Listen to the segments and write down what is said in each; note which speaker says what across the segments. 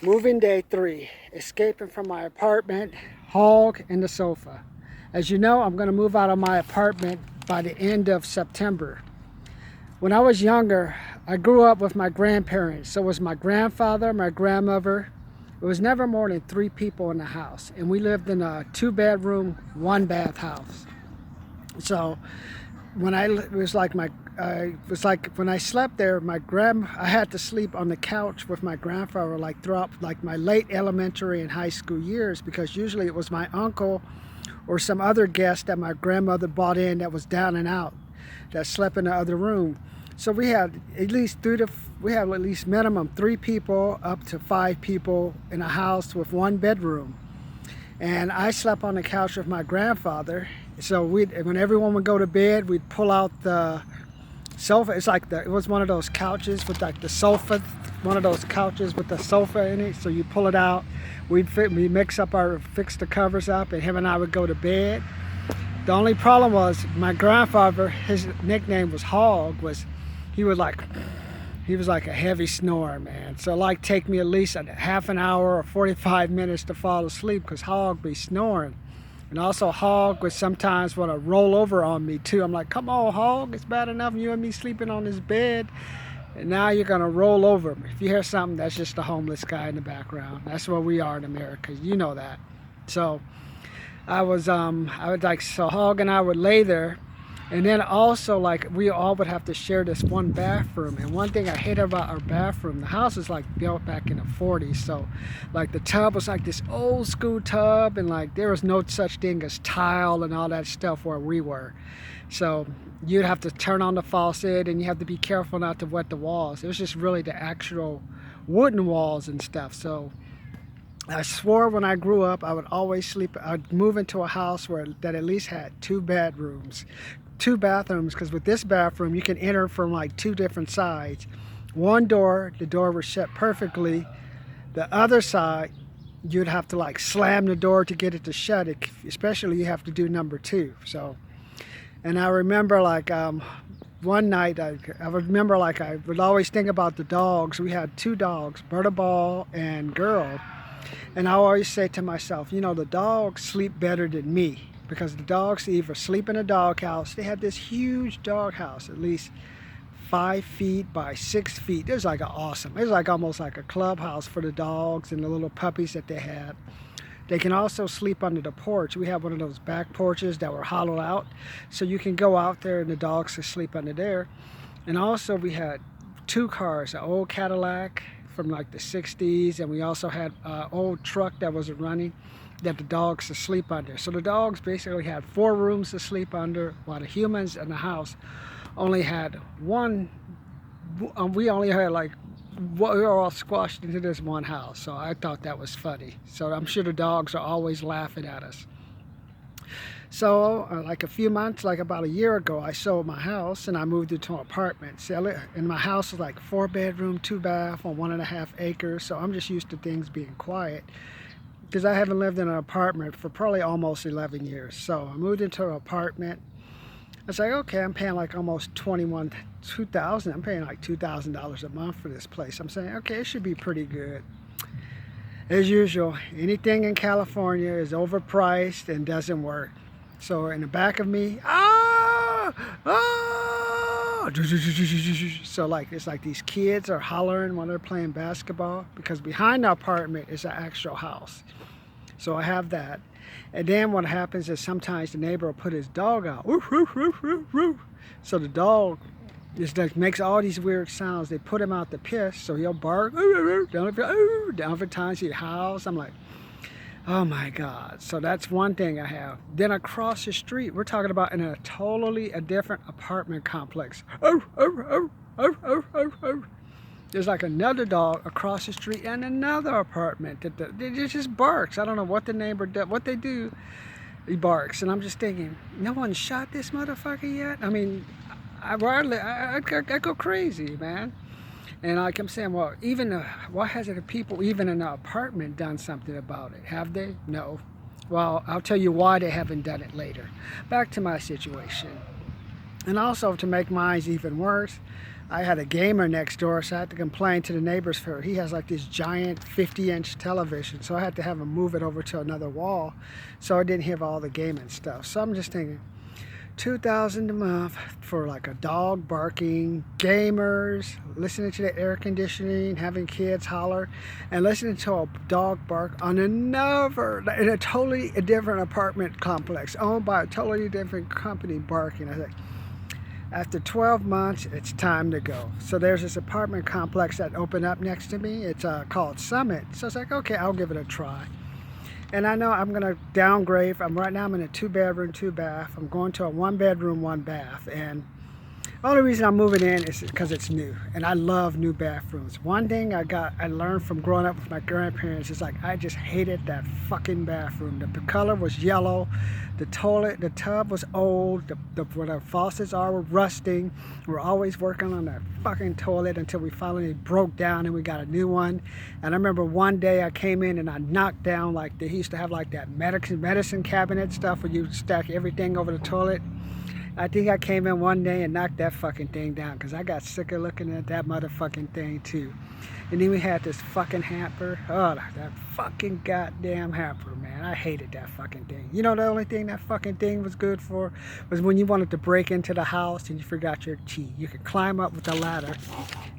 Speaker 1: Moving day 3, escaping from my apartment, hog and the sofa. As you know, I'm going to move out of my apartment by the end of September. When I was younger, I grew up with my grandparents. So it was my grandfather, my grandmother. It was never more than 3 people in the house. And we lived in a 2-bedroom, 1-bath house. So when it was like when I slept there, I had to sleep on the couch with my grandfather like throughout like my late elementary and high school years, because usually it was my uncle or some other guest that my grandmother brought in that was down and out that slept in the other room. So we had at least minimum 3 people up to 5 people in a house with 1 bedroom. And I slept on the couch with my grandfather. So when everyone would go to bed, we'd pull out the sofa. It was one of those couches with like the sofa, one of those couches with the sofa in it. So you pull it out, we fix the covers up, and him and I would go to bed. The only problem was my grandfather, his nickname was Hog, he was like a heavy snorer, man. So like take me at least a half an hour or 45 minutes to fall asleep, because Hog be snoring. And also Hog would sometimes want to roll over on me too. I'm like, come on Hog, it's bad enough you and me sleeping on this bed, and now you're gonna roll over. If you hear something, that's just a homeless guy in the background. That's where we are in America, you know that. So so Hog and I would lay there. And then also, like, we all would have to share this one bathroom. And one thing I hate about our bathroom, the house is like built back in the 40s. So like the tub was like this old school tub, and like there was no such thing as tile and all that stuff where we were. So you'd have to turn on the faucet, and you have to be careful not to wet the walls. It was just really the actual wooden walls and stuff. So I swore when I grew up I would always sleep, I'd move into a house that at least had 2 bedrooms, 2 bathrooms, because with this bathroom you can enter from like 2 different sides. One door, the door was shut perfectly. The other side, you'd have to like slam the door to get it to shut. Especially you have to do number 2. So, and I remember like one night, I remember like I would always think about the dogs. We had 2 dogs, Ball and Girl. And I always say to myself, you know, the dogs sleep better than me, because the dogs either sleep in a doghouse. They had this huge doghouse, at least 5 feet by 6 feet. It was like it was like almost like a clubhouse for the dogs and the little puppies that they had. They can also sleep under the porch. We have one of those back porches that were hollowed out, so you can go out there and the dogs can sleep under there. And also we had 2 cars, an old Cadillac from like the 60s, and we also had an old truck that was running that the dogs could sleep under. So the dogs basically had 4 rooms to sleep under, while the humans in the house only had 1. We only had like, we were all squashed into this one house. So I thought that was funny. So I'm sure the dogs are always laughing at us. So like a few months, like about a year ago, I sold my house and I moved into an apartment. And my house was like 4 bedroom, 2 bath on 1.5 acres. So I'm just used to things being quiet, because I haven't lived in an apartment for probably almost 11 years. So I moved into an apartment. I was like, okay, I'm paying like almost $2,000. I'm paying like $2,000 a month for this place. I'm saying, okay, it should be pretty good. As usual, anything in California is overpriced and doesn't work. So in the back of me, so like it's like these kids are hollering when they're playing basketball, because behind the apartment is an actual house. So I have that. And then what happens is sometimes the neighbor will put his dog out. So the dog just like makes all these weird sounds. They put him out to piss, so he'll bark. Down for times he howls. I'm like, oh my God. So that's one thing I have. Then across the street, we're talking about in a different apartment complex. There's like another dog across the street and another apartment it just barks. I don't know what the neighbor does, what they do. He barks, and I'm just thinking, no one shot this motherfucker yet? I mean, I go crazy, man. And like I'm saying, well, why hasn't the people even in the apartment done something about it? Have they? No. Well, I'll tell you why they haven't done it later. Back to my situation. And also, to make mine even worse, I had a gamer next door, so I had to complain to the neighbors for he has like this giant 50-inch television, so I had to have him move it over to another wall so I didn't have all the gaming stuff. So I'm just thinking, $2,000 a month for like a dog barking, gamers, listening to the air conditioning, having kids holler, and listening to a dog bark on in a totally different apartment complex owned by a totally different company barking. I was like, after 12 months, it's time to go. So there's this apartment complex that opened up next to me. It's called Summit. So it's like, okay, I'll give it a try. And I know I'm gonna downgrade. Right now I'm in a 2-bedroom, 2-bath. I'm going to a 1-bedroom, 1-bath. And the only reason I'm moving in is because it's new, and I love new bathrooms. One thing I learned from growing up with my grandparents is like I just hated that fucking bathroom. The color was yellow, the tub was old, where the faucets were rusting. We're always working on that fucking toilet until we finally broke down and we got a new one. And I remember one day I came in and I knocked down, like they used to have like that medicine cabinet stuff where you stack everything over the toilet. I think I came in one day and knocked that fucking thing down because I got sick of looking at that motherfucking thing too. And then we had this fucking hamper. Oh, that fucking goddamn hamper, man. I hated that fucking thing. You know, the only thing that fucking thing was good for was when you wanted to break into the house and you forgot your key. You could climb up with a ladder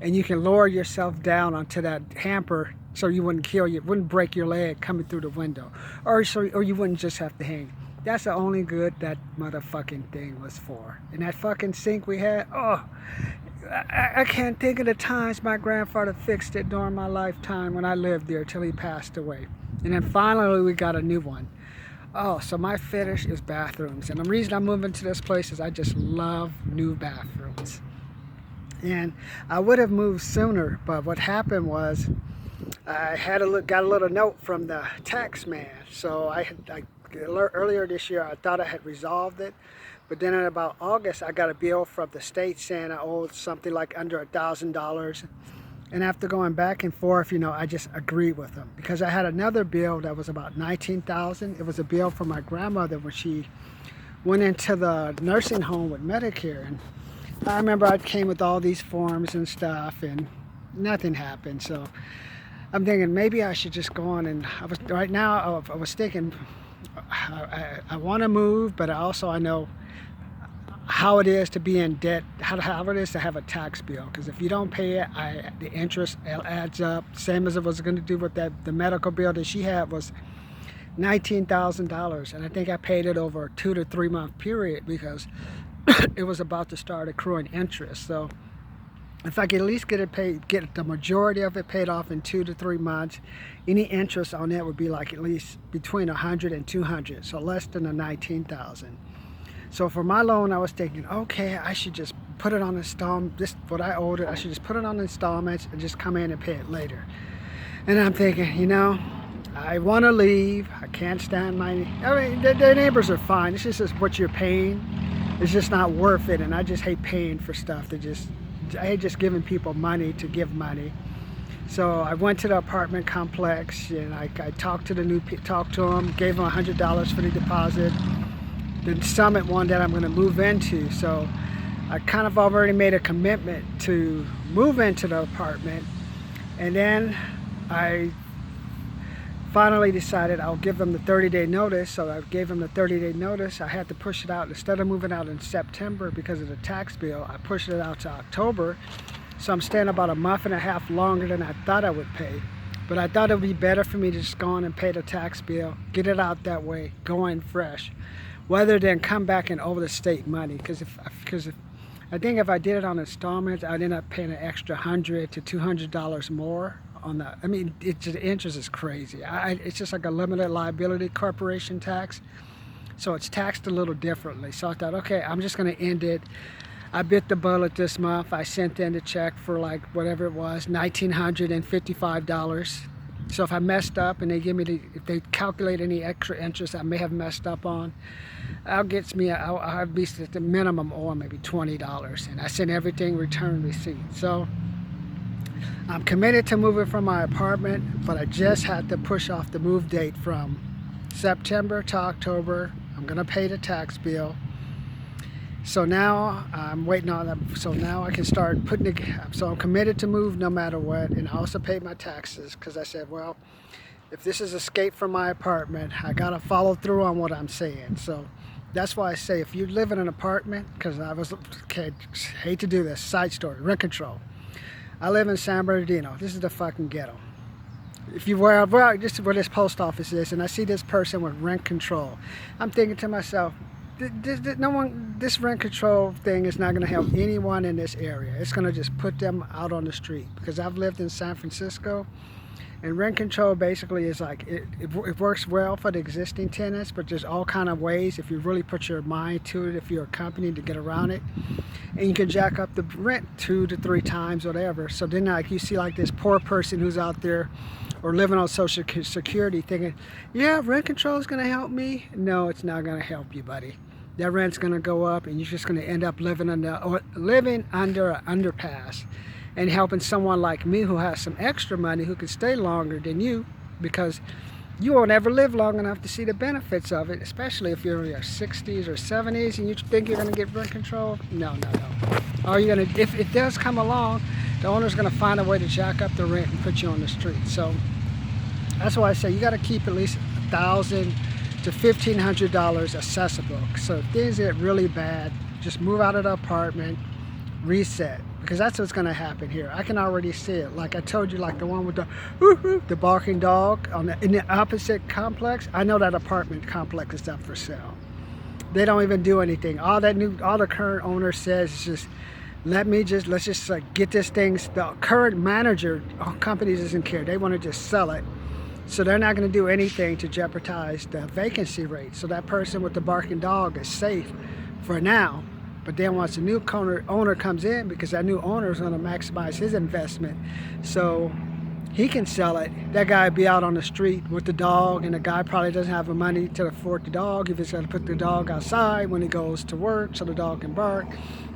Speaker 1: and you can lower yourself down onto that hamper so you wouldn't break your leg coming through the window. Or you wouldn't just have to hang. That's the only good that motherfucking thing was for. And that fucking sink we had, oh, I can't think of the times my grandfather fixed it during my lifetime when I lived there till he passed away. And then finally we got a new one. Oh, so my fetish is bathrooms. And the reason I'm moving to this place is I just love new bathrooms. And I would have moved sooner, but what happened was I got a little note from the tax man. So earlier this year I thought I had resolved it, but then in about August I got a bill from the state saying I owed something like under $1,000. And after going back and forth, you know, I just agreed with them because I had another bill that was about $19,000. It was a bill for my grandmother when she went into the nursing home with Medicare. And I remember I came with all these forms and stuff and nothing happened. So I'm thinking maybe I should just go on, and I was thinking I want to move, but I know how it is to be in debt, how it is to have a tax bill, because if you don't pay it, the interest adds up, same as it was going to do with the medical bill that she had was $19,000, and I think I paid it over a 2 to 3 month period because it was about to start accruing interest. So if I could at least get the majority of it paid off in 2 to 3 months, any interest on that would be like at least between 100 and 200, so less than the 19,000. So for my loan, I was thinking, okay, I should just put it on installment. What I owed it, I should just put it on installments and just come in and pay it later. And I'm thinking, you know, I want to leave. I can't stand their neighbors are fine. It's just what you're paying. It's just not worth it, and I just hate paying for stuff. I hate just giving people money to give money. So I went to the apartment complex and I talked to them, gave them $100 for the deposit. The Summit one that I'm going to move into. So I kind of already made a commitment to move into the apartment, and then I finally decided I'll give them the 30-day notice. So I gave them the 30-day notice. I had to push it out. Instead of moving out in September because of the tax bill, I pushed it out to October. So I'm staying about a month and a half longer than I thought I would pay. But I thought it would be better for me to just go on and pay the tax bill, get it out that way, go in fresh, rather than come back and owe the state money. Because I think if I did it on installments, I'd end up paying an extra $100 to $200 more on that. I mean, the interest is crazy. It's just like a limited liability corporation tax, so it's taxed a little differently. So I thought, okay, I'm just going to end it. I bit the bullet this month. I sent in the check for like whatever it was, $1,955. So if I messed up and if they calculate any extra interest I may have messed up on, I'll be at the minimum or maybe $20. And I sent everything return receipt. So I'm committed to moving from my apartment, but I just had to push off the move date from September to October. I'm gonna pay the tax bill. So now I'm waiting on that. So now I can start putting it. So I'm committed to move no matter what, and I also pay my taxes because I said, well, if this is escape from my apartment, I gotta follow through on what I'm saying. So that's why I say if you live in an apartment, because I was, okay, hate to do this, side story, rent control. I live in San Bernardino. This is the fucking ghetto. If you were, well, this is where this post office is, and I see this person with rent control. I'm thinking to myself, this rent control thing is not going to help anyone in this area. It's going to just put them out on the street. Because I've lived in San Francisco, and rent control basically is like, it works well for the existing tenants, but there's all kind of ways if you really put your mind to it, if you're a company, to get around it. And you can jack up the rent 2 to 3 times, whatever. So then like you see like this poor person who's out there or living on Social Security thinking, yeah, rent control is going to help me. No, it's not going to help you, buddy. That rent's going to go up, and you're just going to end up living under an underpass, and helping someone like me who has some extra money who can stay longer than you, because you won't ever live long enough to see the benefits of it, especially if you're in your 60s or 70s and you think you're going to get rent control. No. Or you're going to, if it does come along, the owner's going to find a way to jack up the rent and put you on the street. So that's why I say you got to keep at least $1,000 to $1,500 accessible. So if things get really bad, just move out of the apartment, reset, because that's what's going to happen here. I can already see it. Like I told you, like the one with the barking dog in the opposite complex. I know that apartment complex is up for sale. They don't even do anything. All the current owner says is just, let's just get this thing. The current manager company doesn't care. They want to just sell it. So they're not going to do anything to jeopardize the vacancy rate. So that person with the barking dog is safe for now. But then once a new owner comes in, because that new owner is going to maximize his investment, so he can sell it, that guy will be out on the street with the dog, and the guy probably doesn't have the money to afford the dog. He's just got to put the dog outside when he goes to work so the dog can bark,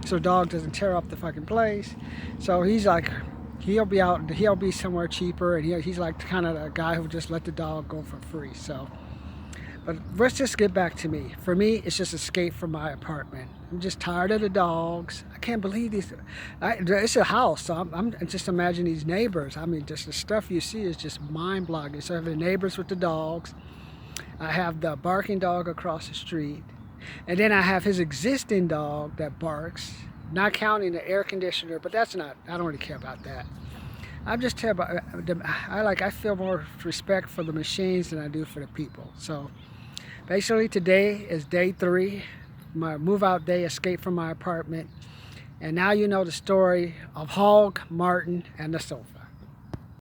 Speaker 1: so the dog doesn't tear up the fucking place. So he's like, he'll be somewhere cheaper, and he's like kind of the guy who just let the dog go for free. So, but let's just get back to me. For me, it's just escape from my apartment. I'm just tired of the dogs. I can't believe these. It's a house, so I'm just imagine these neighbors. I mean, just the stuff you see is just mind-boggling. So I have the neighbors with the dogs. I have the barking dog across the street, and then I have his existing dog that barks. Not counting the air conditioner, but that's not. I don't really care about that. I'm just care about. I feel more respect for the machines than I do for the people. So basically, today is day 3. My move-out day, escape from my apartment, and now you know the story of Hog, Martin, and the sofa.